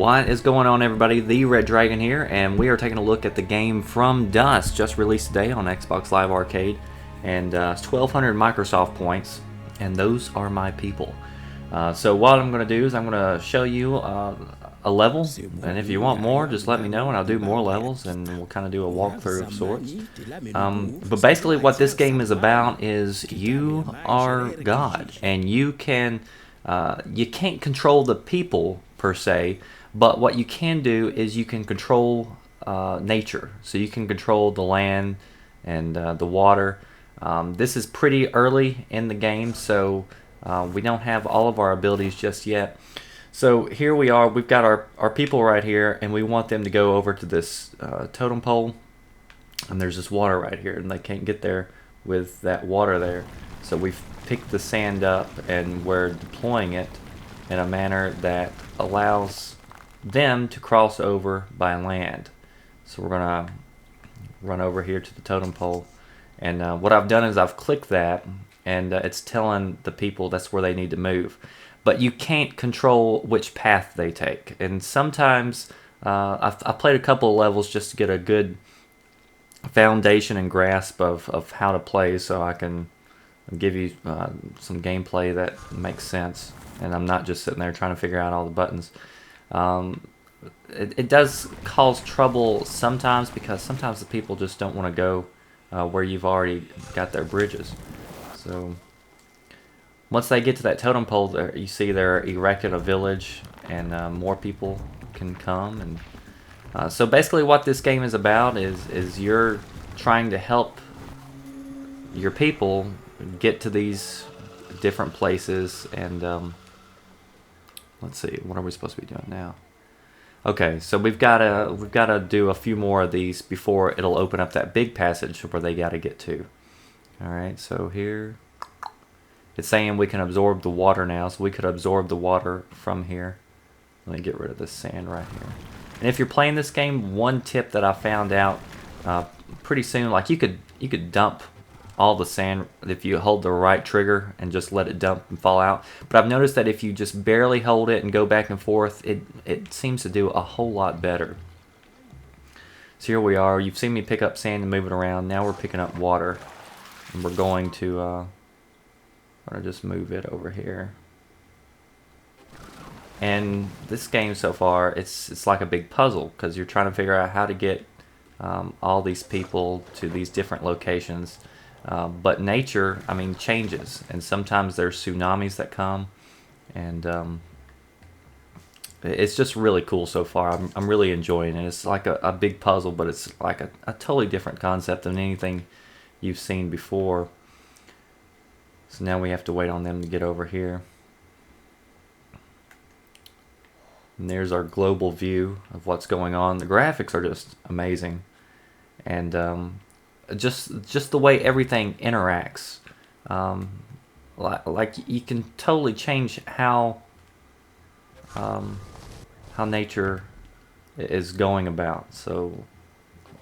What is going on, everybody? The Red Dragon here, and we are taking a look at the game From Dust, just released today on Xbox Live Arcade, and it's 1,200 Microsoft points, and those are my people. So what I'm going to do is I'm going to show you a level, and if you want more, just let me know, and I'll do more levels, and we'll kind of do a walkthrough of sorts. But basically what this game is about is you are God, and you can't control the people per se, but what you can do is you can control nature. So you can control the land and the water. This is pretty early in the game, so we don't have all of our abilities just yet. So here we are, we've got our people right here, and we want them to go over to this totem pole, and there's this water right here, and they can't get there with that water there. So we've picked the sand up, and we're deploying it in a manner that allows them to cross over by land. So we're gonna run over here to the totem pole, and what I've done is I've clicked that, and it's telling the people that's where they need to move. But you can't control which path they take, and sometimes I've played a couple of levels just to get a good foundation and grasp of how to play, so I can give you some gameplay that makes sense, and I'm not just sitting there trying to figure out all the buttons. It does cause trouble sometimes, because sometimes the people just don't want to go where you've already got their bridges. So once they get to that totem pole, there, you see they're erecting a village, and more people can come. And so basically what this game is about is you're trying to help your people get to these different places. And let's see, what are we supposed to be doing now? Okay, so we've got to do a few more of these before it'll open up that big passage where they got to get to. All right, so here it's saying we can absorb the water now, so we could absorb the water from here. Let me get rid of this sand right here. And if you're playing this game, one tip that I found out pretty soon, like you could dump all the sand if you hold the right trigger and just let it dump and fall out. But I've noticed that if you just barely hold it and go back and forth, it seems to do a whole lot better. So here we are. You've seen me pick up sand and move it around. Now we're picking up water, and we're going to just move it over here. And this game so far, it's like a big puzzle, because you're trying to figure out how to get all these people to these different locations. But nature, I mean, changes, and sometimes there's tsunamis that come, and it's just really cool so far. I'm really enjoying it. It's like a big puzzle, but it's like a totally different concept than anything you've seen before. So now we have to wait on them to get over here. And there's our global view of what's going on. The graphics are just amazing, and just the way everything interacts, like you can totally change how nature is going about. So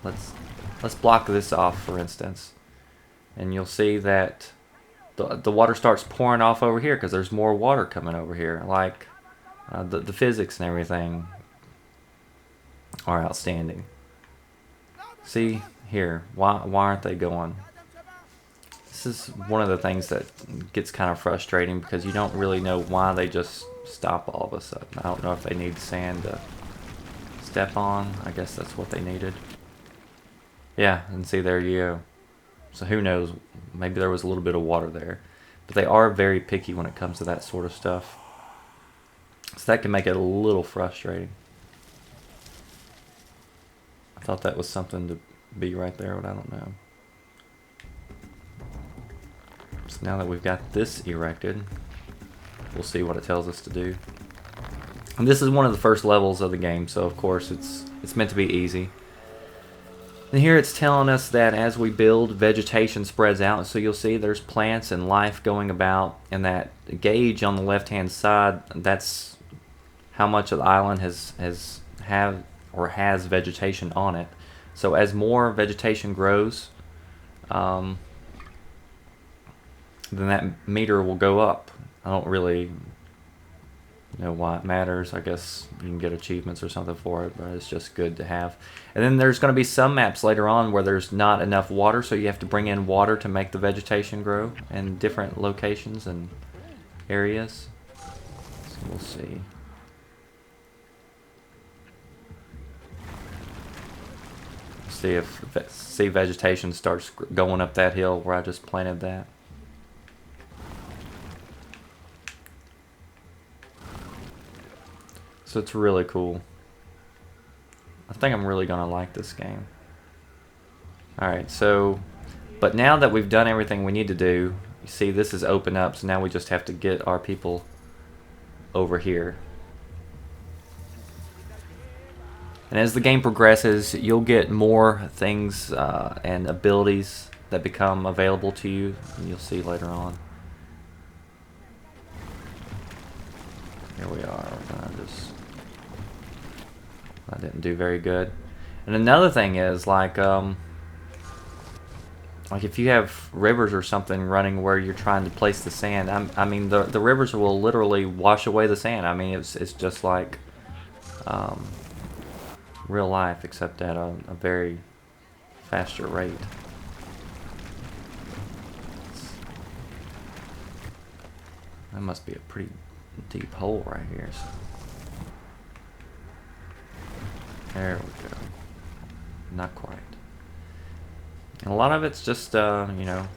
let's block this off, for instance, and you'll see that the water starts pouring off over here because there's more water coming over here. Like the physics and everything are outstanding. See here, why aren't they going? This is one of the things that gets kind of frustrating, because you don't really know why they just stop all of a sudden. I don't know if they need sand to step on. I guess that's what they needed. Yeah, and see, there you go. So who knows, maybe there was a little bit of water there. But they are very picky when it comes to that sort of stuff. So that can make it a little frustrating. I thought that was something to be right there, but I don't know. So now that we've got this erected, we'll see what it tells us to do. And this is one of the first levels of the game, so of course it's meant to be easy. And here it's telling us that as we build, vegetation spreads out. So you'll see there's plants and life going about, and that gauge on the left hand side, that's how much of the island has vegetation on it. So as more vegetation grows, then that meter will go up. I don't really know why it matters. I guess you can get achievements or something for it, but it's just good to have. And then there's going to be some maps later on where there's not enough water, so you have to bring in water to make the vegetation grow in different locations and areas. So we'll see. See vegetation starts going up that hill where I just planted that. So it's really cool. I think I'm really gonna like this game. Alright, so but now that we've done everything we need to do, you see this is open up, so now we just have to get our people over here. And as the game progresses, you'll get more things and abilities that become available to you, and you'll see later on. Here we are. We're gonna just... I didn't do very good. And another thing is like if you have rivers or something running where you're trying to place the sand, I mean the rivers will literally wash away the sand. I mean it's just like real life, except at a very faster rate. That must be a pretty deep hole right here. So. There we go. Not quite. And a lot of it's just, you know,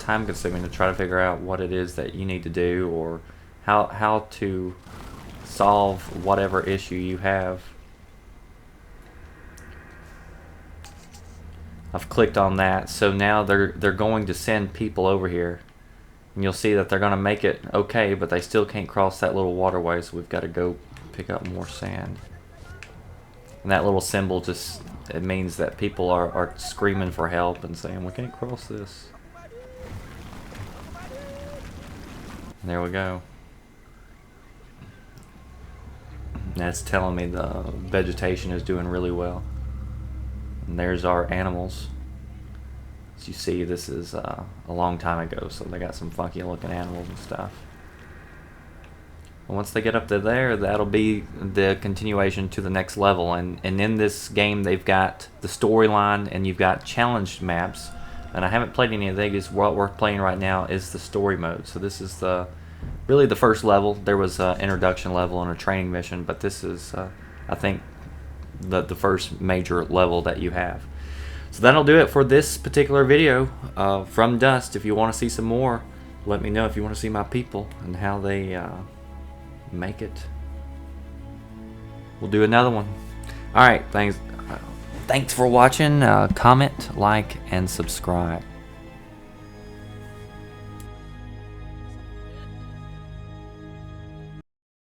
time consuming to try to figure out what it is that you need to do or how to solve whatever issue you have. I've clicked on that, so now they're going to send people over here, and you'll see that they're going to make it okay, but they still can't cross that little waterway, so we've got to go pick up more sand. And that little symbol just, it means that people are screaming for help and saying, we can't cross this. And there we go. That's telling me the vegetation is doing really well. And there's our animals. As you see, this is a long time ago, so they got some funky looking animals and stuff. And once they get up to there, that'll be the continuation to the next level. And in this game, they've got the storyline, and you've got challenged maps. And I haven't played any of these. What we're playing right now is the story mode. So this is really the first level. There was an introduction level and a training mission, but this is, I think, the first major level that you have. So that'll do it for this particular video from Dust. If you want to see some more, let me know if you want to see my people and how they make it. We'll do another one. Alright, thanks for watching. Comment, like, and subscribe.